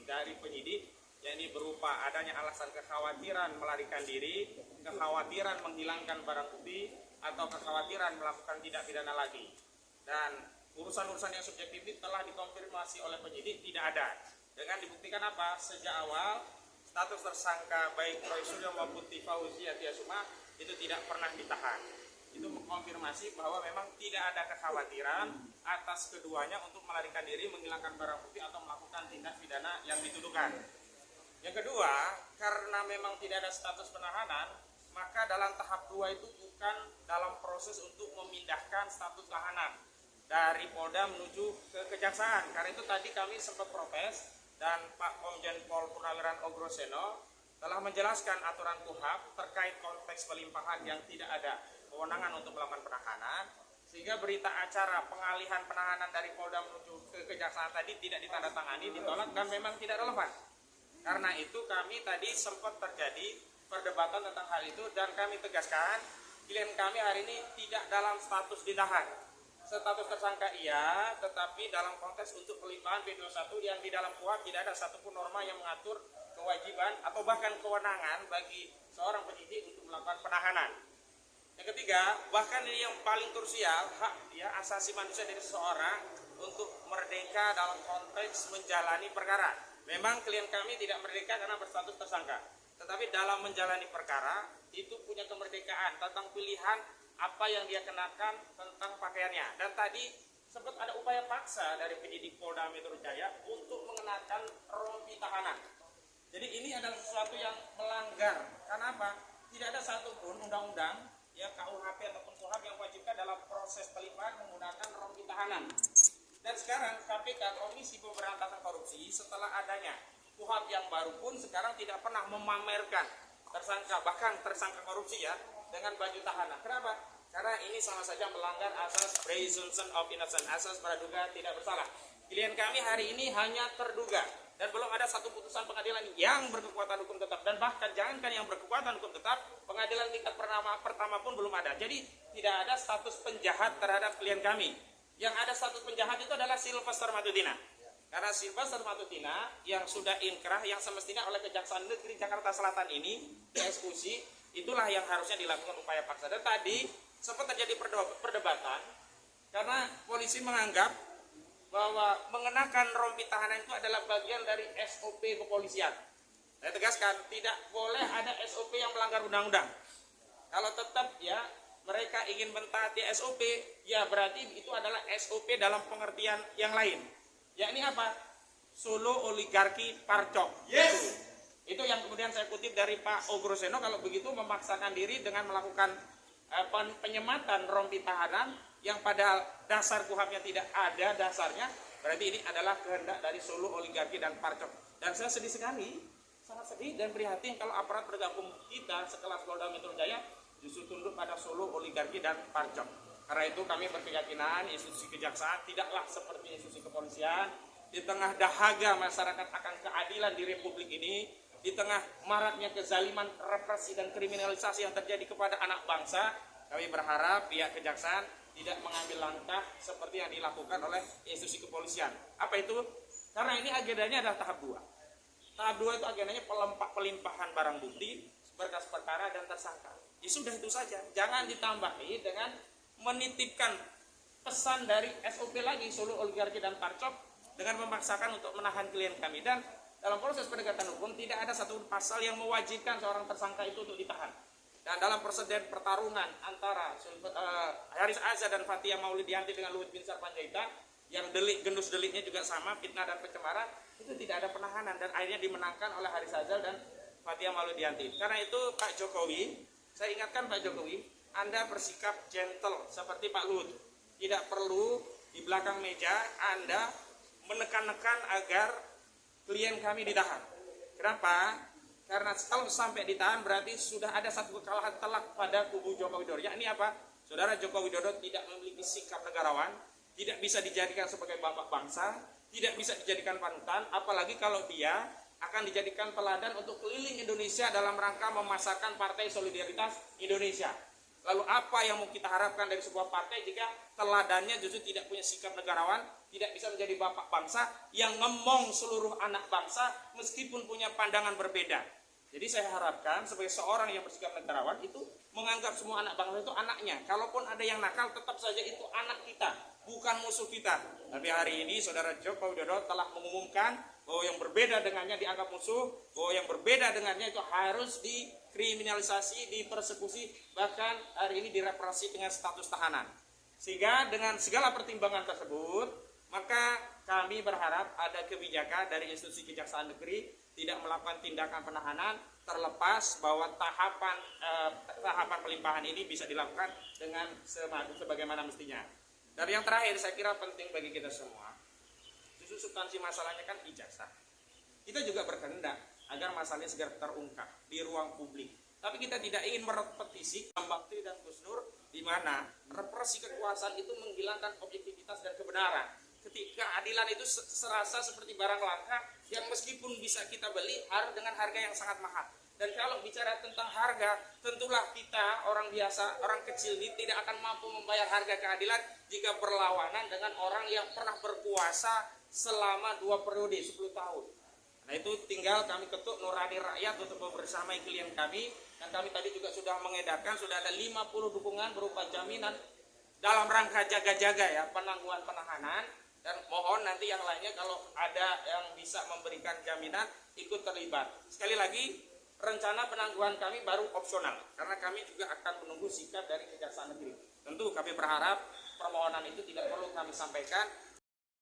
dari penyidik, yakni berupa adanya alasan kekhawatiran melarikan diri, kekhawatiran menghilangkan barang bukti, atau kekhawatiran melakukan tindak pidana lagi. Dan urusan-urusan yang subjektif ini telah dikonfirmasi oleh penyidik tidak ada. Dengan dibuktikan apa? Sejak awal status tersangka baik Roy Suryo maupun Tifauzi Atiasuma itu tidak pernah ditahan. Itu mengkonfirmasi bahwa memang tidak ada kekhawatiran atas keduanya untuk melarikan diri, menghilangkan barang bukti atau melakukan tindak pidana yang dituduhkan. Yang kedua, karena memang tidak ada status penahanan, maka dalam tahap 2 itu bukan dalam proses untuk memindahkan status tahanan dari Polda menuju ke Kejaksaan. Karena itu tadi kami sempat protes dan Pak Komjen Pol Purnawiran Ogroseno telah menjelaskan aturan KUHP terkait konteks pelimpahan yang tidak ada kewenangan untuk melakukan penahanan, sehingga berita acara pengalihan penahanan dari Polda menuju ke Kejaksaan tadi tidak ditandatangani, ditolak dan memang tidak relevan. Karena itu kami tadi sempat terjadi perdebatan tentang hal itu dan kami tegaskan klien kami hari ini tidak dalam status ditahan. Status tersangka iya, tetapi dalam konteks untuk pelimpahan P21 yang di dalam KUHP tidak ada satupun norma yang mengatur kewajiban atau bahkan kewenangan bagi seorang penyidik untuk melakukan penahanan. Yang ketiga, bahkan ini yang paling krusial, hak asasi manusia dari seseorang untuk merdeka dalam konteks menjalani perkara. Memang klien kami tidak merdeka karena berstatus tersangka, tetapi dalam menjalani perkara itu punya kemerdekaan tentang pilihan apa yang dia kenakan tentang pakaiannya. Dan tadi sempat ada upaya paksa dari penyidik Polda Metro Jaya untuk mengenakan rompi tahanan. Jadi ini adalah sesuatu yang melanggar. Karena apa? Tidak ada satupun undang-undang ya KUHP ataupun KUHP yang wajibkan dalam proses pelimpahan menggunakan rompi tahanan. Dan sekarang KPK, Komisi Pemberantasan Korupsi, setelah adanya KUHP yang baru pun sekarang tidak pernah memamerkan tersangka, bahkan tersangka korupsi ya, dengan baju tahanan. Kenapa? Karena ini sama saja melanggar asas presumption of innocence, asas praduga tidak bersalah. Klien kami hari ini hanya terduga dan belum ada satu putusan pengadilan yang berkekuatan hukum tetap, dan bahkan jangankan yang berkekuatan hukum tetap, pengadilan tingkat pertama pun belum ada. Jadi tidak ada status penjahat terhadap klien kami. Yang ada status penjahat itu adalah Sylvester Matutina. Karena Sylvester Matutina yang sudah inkrah, yang semestinya oleh Kejaksaan Negeri Jakarta Selatan ini dieksekusi, itulah yang harusnya dilakukan upaya paksa. Dan tadi sempat terjadi perdebatan karena polisi menganggap bahwa mengenakan rompi tahanan itu adalah bagian dari SOP kepolisian. Saya tegaskan, tidak boleh ada SOP yang melanggar undang-undang. Kalau tetap ya mereka ingin mentaati SOP, ya berarti itu adalah SOP dalam pengertian yang lain. Ya ini apa? Solo oligarki parcok. Yes. Itu yang kemudian saya kutip dari Pak Ogroseno. Kalau begitu memaksakan diri dengan melakukan penyematan rompi tahanan yang pada dasar KUHP-nya tidak ada dasarnya, berarti ini adalah kehendak dari Solo oligarki dan parcok. Dan saya sedih sekali, sangat sedih dan prihatin kalau aparat penegak hukum kita sekelas Polda Metro Jaya justru tunduk pada Solo oligarki dan parcok. Karena itu kami berkeyakinan institusi kejaksaan tidaklah seperti institusi kepolisian. Di tengah dahaga masyarakat akan keadilan di Republik ini, di tengah maraknya kezaliman, represi dan kriminalisasi yang terjadi kepada anak bangsa, kami berharap pihak kejaksaan tidak mengambil langkah seperti yang dilakukan oleh institusi kepolisian. Apa itu? Karena ini agendanya adalah tahap 2. Tahap 2 itu agendanya pelimpahan barang bukti, berkas perkara dan tersangka. Ya sudah itu saja. Jangan ditambahi dengan menitipkan pesan dari SOP lagi Solo oligarki dan parcok dengan memaksakan untuk menahan klien kami. Dan dalam proses penegakan hukum tidak ada satu pasal yang mewajibkan seorang tersangka itu untuk ditahan. Dan dalam presiden pertarungan antara Haris Azhar dan Fathia Maulidiyanti dengan Luhut Binsar Panjaitan yang gendus deliknya juga sama, fitnah dan pencemaran, itu tidak ada penahanan dan akhirnya dimenangkan oleh Haris Azhar dan Fathia Maulidiyanti. Karena itu Pak Jokowi, saya ingatkan Pak Jokowi, Anda bersikap gentle seperti Pak Luhut. Tidak perlu di belakang meja Anda menekan-nekan agar klien kami ditahan. Kenapa? Karena kalau sampai ditahan berarti sudah ada satu kekalahan telak pada kubu Joko Widodo. Yakni apa? Saudara Joko Widodo tidak memiliki sikap negarawan, tidak bisa dijadikan sebagai bapak bangsa, tidak bisa dijadikan panutan, apalagi kalau dia akan dijadikan teladan untuk keliling Indonesia dalam rangka memasarkan Partai Solidaritas Indonesia. Lalu apa yang mau kita harapkan dari sebuah partai jika teladannya justru tidak punya sikap negarawan, tidak bisa menjadi bapak bangsa yang ngemong seluruh anak bangsa meskipun punya pandangan berbeda. Jadi saya harapkan sebagai seorang yang bersikap negarawan itu menganggap semua anak bangsa itu anaknya. Kalaupun ada yang nakal tetap saja itu anak kita, bukan musuh kita. Tapi hari ini saudara Joko Widodo telah mengumumkan bahwa yang berbeda dengannya dianggap musuh, bahwa yang berbeda dengannya itu harus dikriminalisasi, dipersekusi, bahkan hari ini direpresi dengan status tahanan. Sehingga dengan segala pertimbangan tersebut, maka kami berharap ada kebijakan dari institusi Kejaksaan Negeri tidak melakukan tindakan penahanan, terlepas bahwa tahapan pelimpahan ini bisa dilakukan dengan sebagaimana mestinya. Dan yang terakhir saya kira penting bagi kita semua, justru substansi masalahnya kan ijazah. Kita juga berkehendak agar masalahnya segera terungkap di ruang publik. Tapi kita tidak ingin merepetisi Bakti dan Gus Nur di mana represi kekuasaan itu menghilangkan objektivitas dan kebenaran. Ketika keadilan itu serasa seperti barang langka yang meskipun bisa kita beli dengan harga yang sangat mahal. Dan kalau bicara tentang harga, tentulah kita orang biasa, orang kecil ini tidak akan mampu membayar harga keadilan jika berlawanan dengan orang yang pernah berkuasa selama 2 periode 10 tahun. Nah itu tinggal kami ketuk nurani rakyat untuk membersamai klien kami. Dan kami tadi juga sudah mengedarkan, sudah ada 50 dukungan berupa jaminan dalam rangka jaga-jaga ya, penangguhan penahanan. Dan mohon nanti yang lainnya kalau ada yang bisa memberikan jaminan ikut terlibat. Sekali lagi, rencana penangguhan kami baru opsional karena kami juga akan menunggu sikap dari Kejaksaan Negeri. Tentu kami berharap permohonan itu tidak perlu kami sampaikan